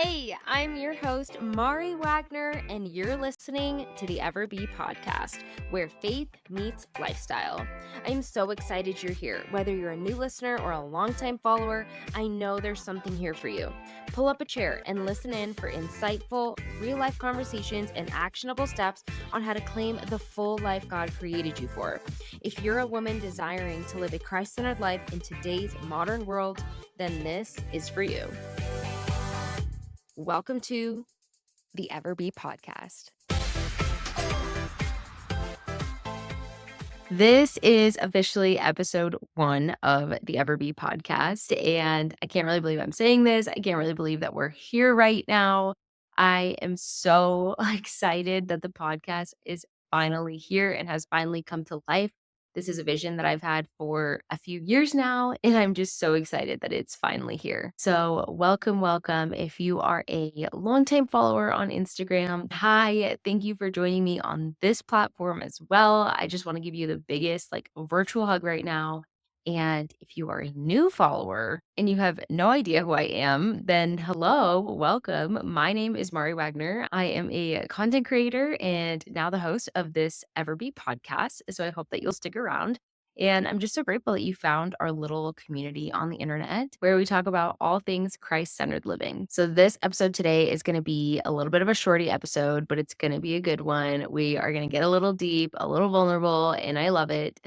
Hey, I'm your host, Mari Wagner, and you're listening to the Ever Be podcast, where faith meets lifestyle. I'm so excited you're here. Whether you're a new listener or a longtime follower, I know there's something here for you. Pull up a chair and listen in for insightful, real life conversations and actionable steps on how to claim the full life God created you for. If you're a woman desiring to live a Christ centered life in today's modern world, then this is for you. Welcome to the Ever Be podcast. This is officially episode 1 of the Ever Be podcast, and I can't really believe I'm saying this. I can't really believe that we're here right now. I am so excited that the podcast is finally here and has finally come to life. This is a vision that I've had for a few years now, and I'm just so excited that it's finally here. So, welcome, welcome. If you are a longtime follower on Instagram, hi, thank you for joining me on this platform as well. I just want to give you the biggest, virtual hug right now. And if you are a new follower and you have no idea who I am, then hello, welcome. My name is Mari Wagner. I am a content creator and now the host of this Everbee podcast. So I hope that you'll stick around. And I'm just so grateful that you found our little community on the internet where we talk about all things Christ centered living. So, this episode today is going to be a little bit of a shorty episode, but it's going to be a good one. We are going to get a little deep, a little vulnerable, and I love it.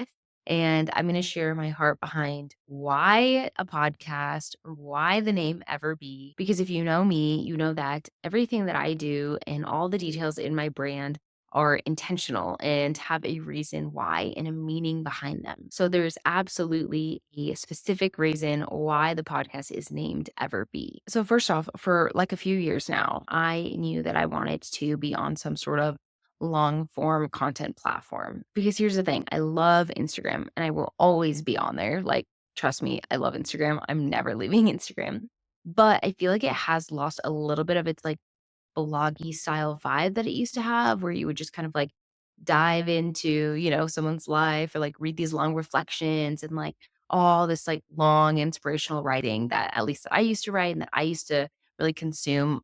And I'm going to share my heart behind why a podcast or why the name Ever Be. Because if you know me, you know that everything that I do and all the details in my brand are intentional and have a reason why and a meaning behind them. So there's absolutely a specific reason why the podcast is named Ever Be. So first off, for like a few years now, I knew that I wanted to be on some sort of long form content platform. Because here's the thing, I love Instagram and I will always be on there. Like, trust me, I love Instagram. I'm never leaving Instagram. But I feel like it has lost a little bit of its bloggy style vibe that it used to have, where you would just kind of dive into, someone's life or read these long reflections and all this long inspirational writing that at least that I used to write and that I used to really consume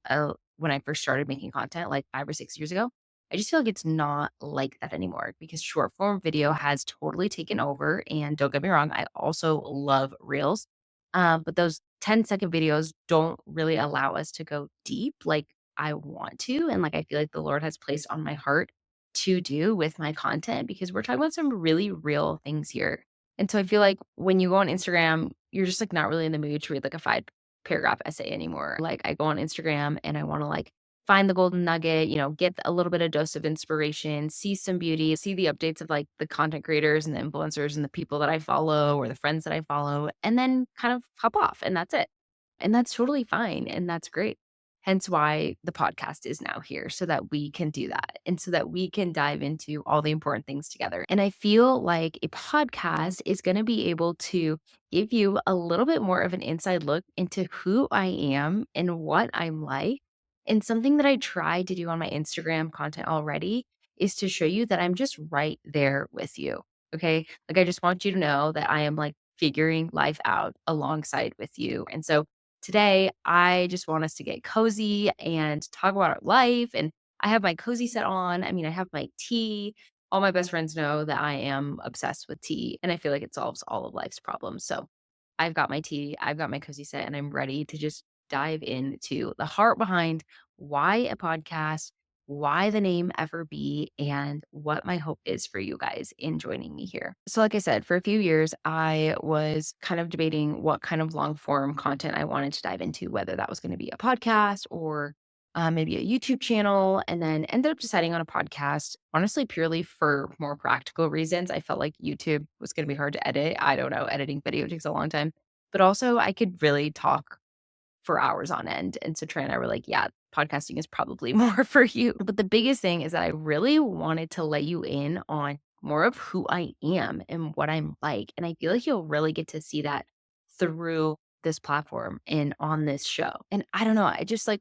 when I first started making content like 5 or 6 years ago. I just feel like it's not like that anymore because short form video has totally taken over. And don't get me wrong, I also love reels. But those 10-second videos don't really allow us to go deep like I want to. And I feel like the Lord has placed on my heart to do with my content because we're talking about some really real things here. And so I feel like when you go on Instagram, you're just not really in the mood to read a 5 paragraph essay anymore. I go on Instagram and I want to find the golden nugget, get a little bit of dose of inspiration, see some beauty, see the updates of the content creators and the influencers and the people that I follow or the friends that I follow, and then kind of hop off. And that's it. And that's totally fine. And that's great. Hence why the podcast is now here so that we can do that and so that we can dive into all the important things together. And I feel like a podcast is going to be able to give you a little bit more of an inside look into who I am and what I'm like. And something that I tried to do on my Instagram content already is to show you that I'm just right there with you. Okay. I just want you to know that I am figuring life out alongside with you. And so today, I just want us to get cozy and talk about our life. And I have my cozy set on. I mean, I have my tea. All my best friends know that I am obsessed with tea, and I feel like it solves all of life's problems. So I've got my tea, I've got my cozy set, and I'm ready to just dive into the heart behind why a podcast, why the name Ever Be, and what my hope is for you guys in joining me here. So, like I said, for a few years, I was kind of debating what kind of long form content I wanted to dive into, whether that was going to be a podcast or maybe a YouTube channel, and then ended up deciding on a podcast, honestly, purely for more practical reasons. I felt like YouTube was going to be hard to edit. I don't know, editing video takes a long time, but also I could really talk for hours on end. And so Trey and I were like, yeah, podcasting is probably more for you. But the biggest thing is that I really wanted to let you in on more of who I am and what I'm like. And I feel like you'll really get to see that through this platform and on this show. And I don't know, I just I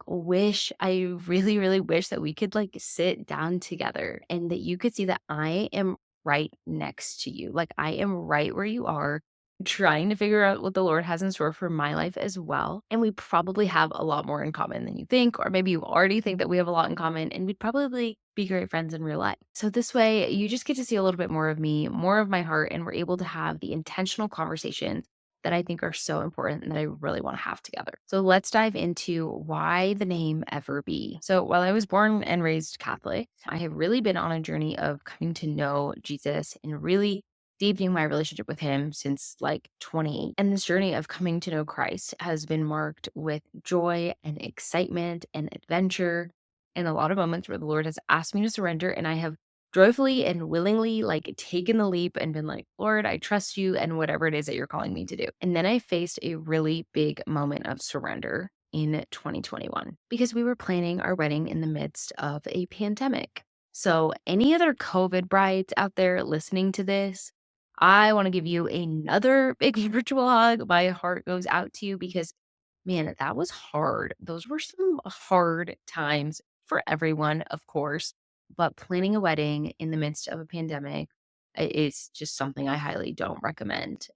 really, really wish that we could sit down together and that you could see that I am right next to you. I am right where you are. trying to figure out what the Lord has in store for my life as well. And we probably have a lot more in common than you think, or maybe you already think that we have a lot in common, and we'd probably be great friends in real life. So this way, you just get to see a little bit more of me, more of my heart, and we're able to have the intentional conversations that I think are so important and that I really want to have together. So let's dive into why the name Ever Be. So while I was born and raised Catholic, I have really been on a journey of coming to know Jesus and really deepening my relationship with him since like 28. And this journey of coming to know Christ has been marked with joy and excitement and adventure and a lot of moments where the Lord has asked me to surrender and I have joyfully and willingly like taken the leap and been like, Lord, I trust you and whatever it is that you're calling me to do. And then I faced a really big moment of surrender in 2021 because we were planning our wedding in the midst of a pandemic. So, any other COVID brides out there listening to this, I want to give you another big virtual hug. My heart goes out to you because, man, that was hard. Those were some hard times for everyone, of course. But planning a wedding in the midst of a pandemic is just something I highly don't recommend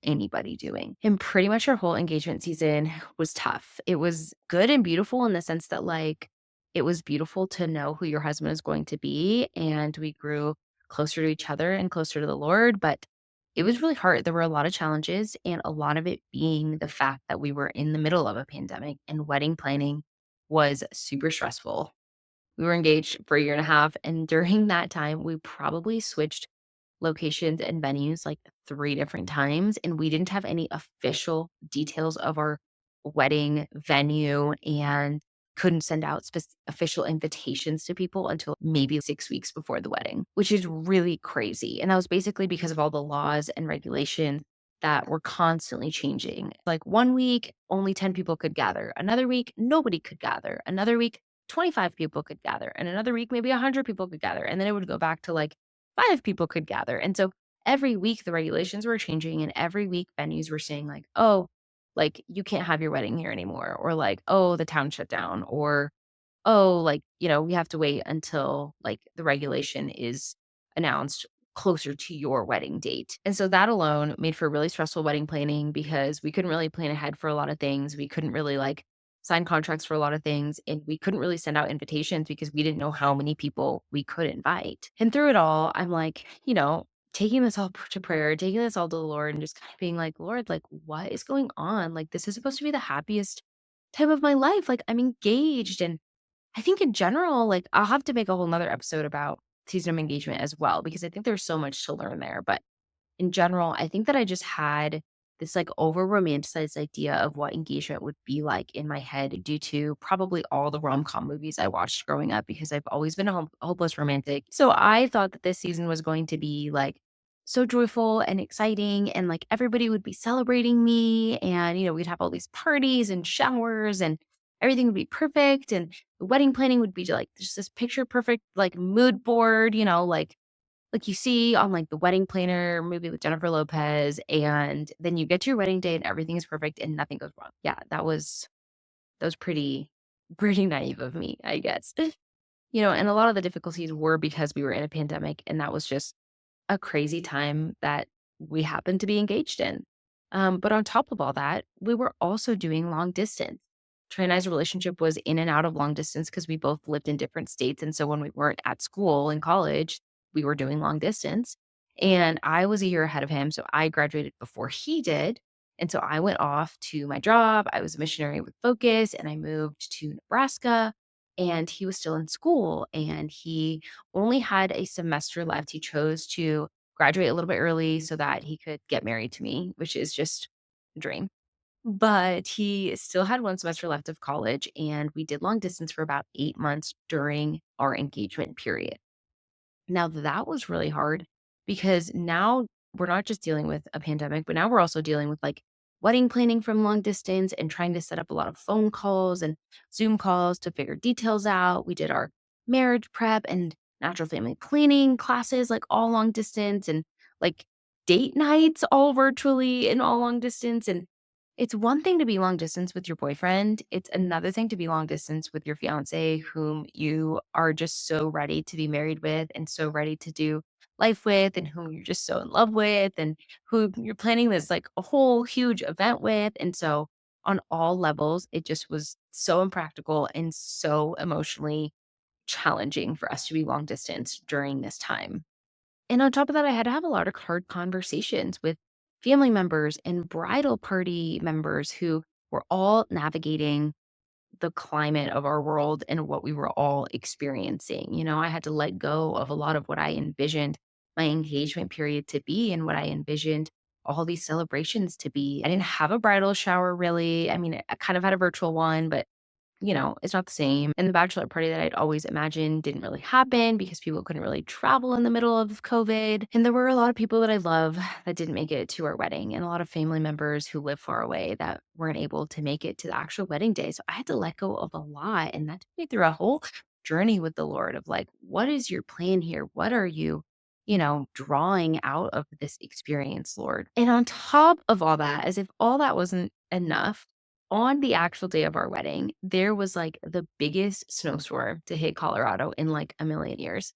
anybody doing. And pretty much our whole engagement season was tough. It was good and beautiful in the sense that, like, it was beautiful to know who your husband is going to be. And we grew closer to each other and closer to the Lord. But it was really hard. There were a lot of challenges, and a lot of it being the fact that we were in the middle of a pandemic and wedding planning was super stressful. We were engaged for a year and a half, and during that time, we probably switched locations and venues like 3 different times, and we didn't have any official details of our wedding venue and couldn't send out official invitations to people until maybe 6 weeks before the wedding, which is really crazy, and that was basically because of all the laws and regulations that were constantly changing. Like, 1 week, only 10 people could gather. Another week, nobody could gather. Another week, 25 people could gather. And another week, maybe 100 people could gather. And then it would go back to like 5 people could gather. And so every week the regulations were changing and every week venues were saying like, "Oh, like you can't have your wedding here anymore," or like, "Oh, the town shut down," or "Oh, like, we have to wait until like the regulation is announced closer to your wedding date." And so that alone made for really stressful wedding planning because we couldn't really plan ahead for a lot of things. We couldn't really like sign contracts for a lot of things, and we couldn't really send out invitations because we didn't know how many people we could invite. And through it all, I'm like, taking this all to prayer, taking this all to the Lord and just kind of being like, Lord, like, what is going on? Like, this is supposed to be the happiest time of my life. Like, I'm engaged. And I think in general, like, I'll have to make a whole nother episode about season of engagement as well, because I think there's so much to learn there. But in general, I think that I just had this like over romanticized idea of what engagement would be like in my head due to probably all the rom-com movies I watched growing up because I've always been a hopeless romantic. So I thought that this season was going to be like so joyful and exciting and like everybody would be celebrating me and we'd have all these parties and showers and everything would be perfect and the wedding planning would be like just this picture perfect like mood board, like you see on like the wedding planner movie with Jennifer Lopez, and then you get to your wedding day and everything is perfect and nothing goes wrong. Yeah, that was pretty pretty naive of me, I guess. And a lot of the difficulties were because we were in a pandemic and that was just a crazy time that we happened to be engaged in. But on top of all that, we were also doing long distance. Trey and I's relationship was in and out of long distance because we both lived in different states. And so when we weren't at school in college, we were doing long distance. And I was a year ahead of him. So I graduated before he did. And so I went off to my job. I was a missionary with Focus and I moved to Nebraska. And he was still in school and he only had a semester left. He chose to graduate a little bit early so that he could get married to me, which is just a dream. But he still had 1 semester left of college, and we did long distance for about 8 months during our engagement period. Now that was really hard because now we're not just dealing with a pandemic, but now we're also dealing with like wedding planning from long distance and trying to set up a lot of phone calls and Zoom calls to figure details out. We did our marriage prep and natural family planning classes like all long distance and like date nights all virtually and all long distance. And it's one thing to be long distance with your boyfriend. It's another thing to be long distance with your fiance, whom you are just so ready to be married with and so ready to do life with and whom you're just so in love with and who you're planning this like a whole huge event with. And so on all levels, it just was so impractical and so emotionally challenging for us to be long distance during this time. And on top of that, I had to have a lot of hard conversations with family members and bridal party members who were all navigating the climate of our world and what we were all experiencing. I had to let go of a lot of what I envisioned my engagement period to be and what I envisioned all these celebrations to be. I didn't have a bridal shower really. I mean, I kind of had a virtual one, but it's not the same. And the bachelor party that I'd always imagined didn't really happen because people couldn't really travel in the middle of COVID. And there were a lot of people that I love that didn't make it to our wedding, and a lot of family members who live far away that weren't able to make it to the actual wedding day. So I had to let go of a lot. And that took me through a whole journey with the Lord of like, what is your plan here? What are you? Drawing out of this experience, Lord. And on top of all that, as if all that wasn't enough, on the actual day of our wedding, there was, like, the biggest snowstorm to hit Colorado in, like, a million years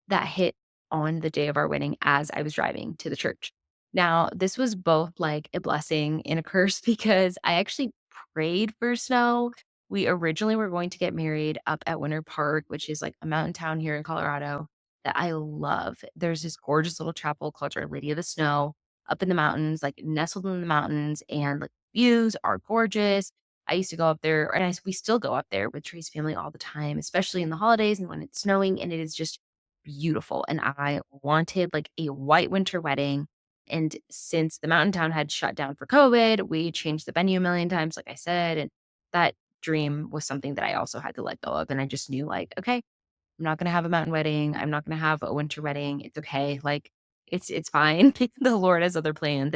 that hit on the day of our wedding as I was driving to the church. Now, this was both, like, a blessing and a curse because I actually prayed for snow. We originally were going to get married up at Winter Park, which is, like, a mountain town here in Colorado that I love. There's this gorgeous little chapel called Our Lady of the Snow up in the mountains, like, nestled in the mountains, and, like, views are gorgeous. I used to go up there, and we still go up there with Trey's family all the time, especially in the holidays and when it's snowing, and it is just beautiful. And I wanted like a white winter wedding. And since the mountain town had shut down for COVID, we changed the venue a million times, like I said. And that dream was something that I also had to let go of. And I just knew, like, okay, I'm not gonna have a mountain wedding. I'm not gonna have a winter wedding. It's okay. Like it's fine. The Lord has other plans.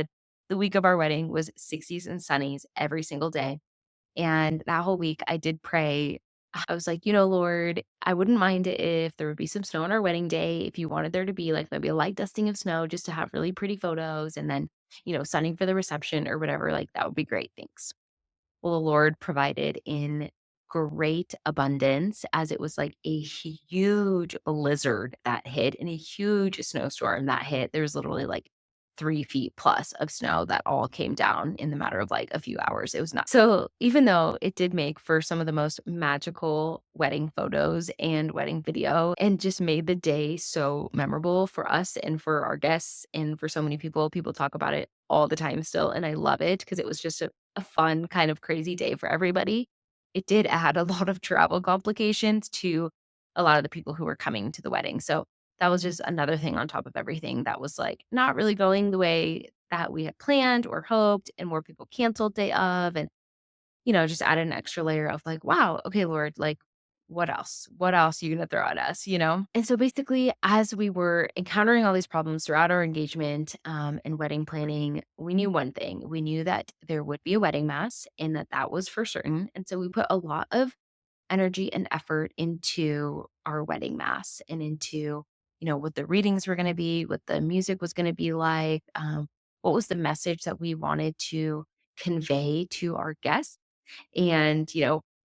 The week of our wedding was 60s and sunnies every single day. And that whole week I did pray. I was like, Lord, I wouldn't mind it if there would be some snow on our wedding day. If you wanted there to be like maybe a light dusting of snow just to have really pretty photos and then, sunning for the reception or whatever, like that would be great. Thanks. Well, the Lord provided in great abundance as it was like a huge blizzard that hit and a huge snowstorm that hit. There was literally like 3 feet plus of snow that all came down in the matter of like a few hours. It was not so, even though it did make for some of the most magical wedding photos and wedding video and just made the day so memorable for us and for our guests and for so many people. People talk about it all the time still. And I love it because it was just a fun kind of crazy day for everybody. It did add a lot of travel complications to a lot of the people who were coming to the wedding. So that was just another thing on top of everything that was like not really going the way that we had planned or hoped, and more people canceled day of. And just added an extra layer of like, wow, okay, Lord, like, what else? What else are you gonna throw at us? And so basically, as we were encountering all these problems throughout our engagement and wedding planning, we knew one thing. We knew that there would be a wedding mass and that was for certain. And so we put a lot of energy and effort into our wedding mass and into, what the readings were going to be, what the music was going to be like, what was the message that we wanted to convey to our guests and,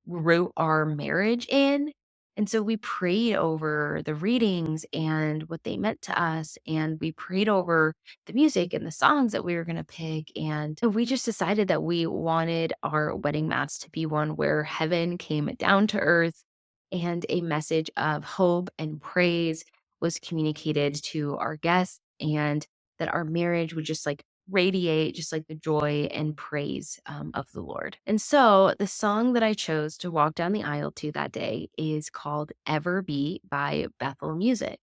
wrote our marriage in. And so we prayed over the readings and what they meant to us. And we prayed over the music and the songs that we were going to pick. And we just decided that we wanted our wedding mass to be one where heaven came down to earth and a message of hope and praise was communicated to our guests, and that our marriage would just like radiate just like the joy and praise of the Lord. And so the song that I chose to walk down the aisle to that day is called Ever Be by Bethel Music.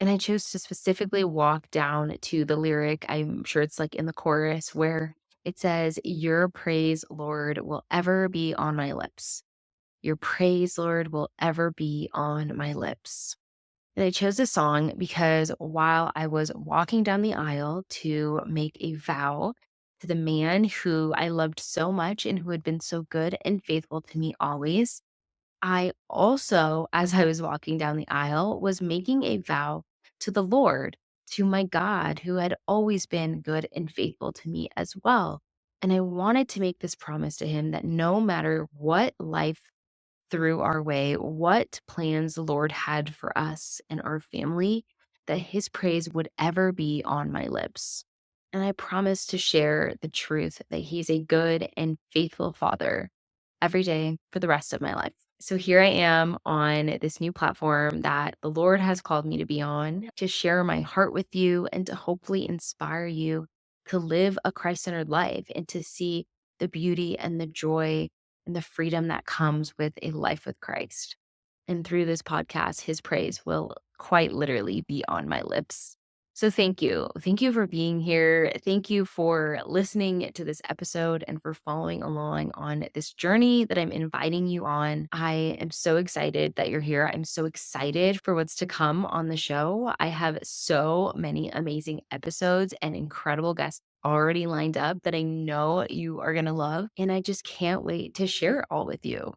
And I chose to specifically walk down to the lyric. I'm sure it's like in the chorus where it says, "Your praise, Lord, will ever be on my lips. Your praise, Lord, will ever be on my lips." And I chose this song because while I was walking down the aisle to make a vow to the man who I loved so much and who had been so good and faithful to me always, I also, as I was walking down the aisle, was making a vow to the Lord, to my God, who had always been good and faithful to me as well. And I wanted to make this promise to him that no matter what life threw our way, what plans the Lord had for us and our family, that his praise would ever be on my lips. And I promise to share the truth that he's a good and faithful father every day for the rest of my life. So here I am on this new platform that the Lord has called me to be on to share my heart with you and to hopefully inspire you to live a Christ centered life and to see the beauty and the joy and the freedom that comes with a life with Christ. And through this podcast, his praise will quite literally be on my lips. So thank you. Thank you for being here. Thank you for listening to this episode and for following along on this journey that I'm inviting you on. I am so excited that you're here. I'm so excited for what's to come on the show. I have so many amazing episodes and incredible guests already lined up that I know you are going to love. And I just can't wait to share it all with you.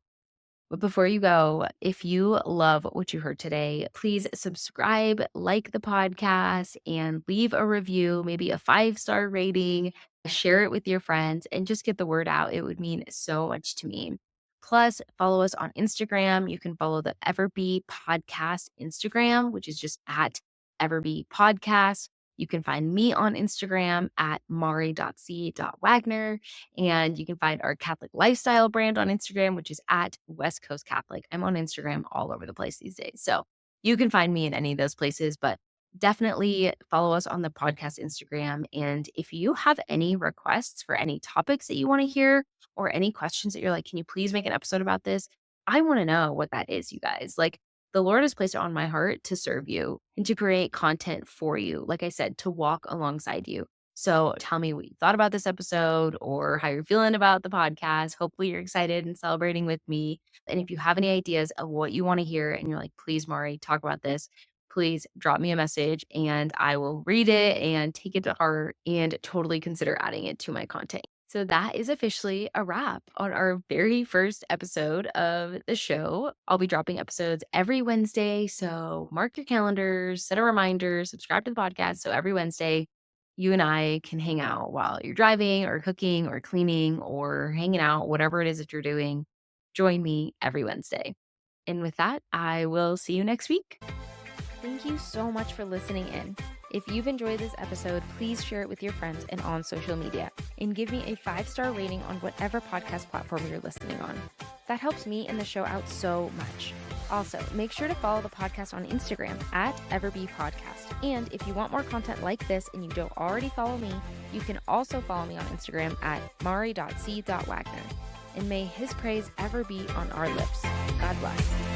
But before you go, if you love what you heard today, please subscribe, like the podcast, and leave a review, maybe a 5-star rating. Share it with your friends and just get the word out. It would mean so much to me. Plus, follow us on Instagram. You can follow the Everbee Podcast Instagram, which is just at Everbee Podcast. You can find me on Instagram at mari.c.wagner. And you can find our Catholic lifestyle brand on Instagram, which is at West Coast Catholic. I'm on Instagram all over the place these days. So you can find me in any of those places, but definitely follow us on the podcast Instagram. And if you have any requests for any topics that you want to hear or any questions that you're like, can you please make an episode about this? I want to know what that is, you guys. Like, the Lord has placed it on my heart to serve you and to create content for you. Like I said, to walk alongside you. So tell me what you thought about this episode or how you're feeling about the podcast. Hopefully, you're excited and celebrating with me. And if you have any ideas of what you want to hear and you're like, please, Mari, talk about this, please drop me a message and I will read it and take it to heart and totally consider adding it to my content. So that is officially a wrap on our very first episode of the show. I'll be dropping episodes every Wednesday. So mark your calendars, set a reminder, subscribe to the podcast. So every Wednesday, you and I can hang out while you're driving or cooking or cleaning or hanging out, whatever it is that you're doing. Join me every Wednesday. And with that, I will see you next week. Thank you so much for listening in. If you've enjoyed this episode, please share it with your friends and on social media, and give me a 5-star rating on whatever podcast platform you're listening on. That helps me and the show out so much. Also, make sure to follow the podcast on Instagram at Everbee Podcast. And if you want more content like this and you don't already follow me, you can also follow me on Instagram at mari.c.wagner. And may his praise ever be on our lips. God bless.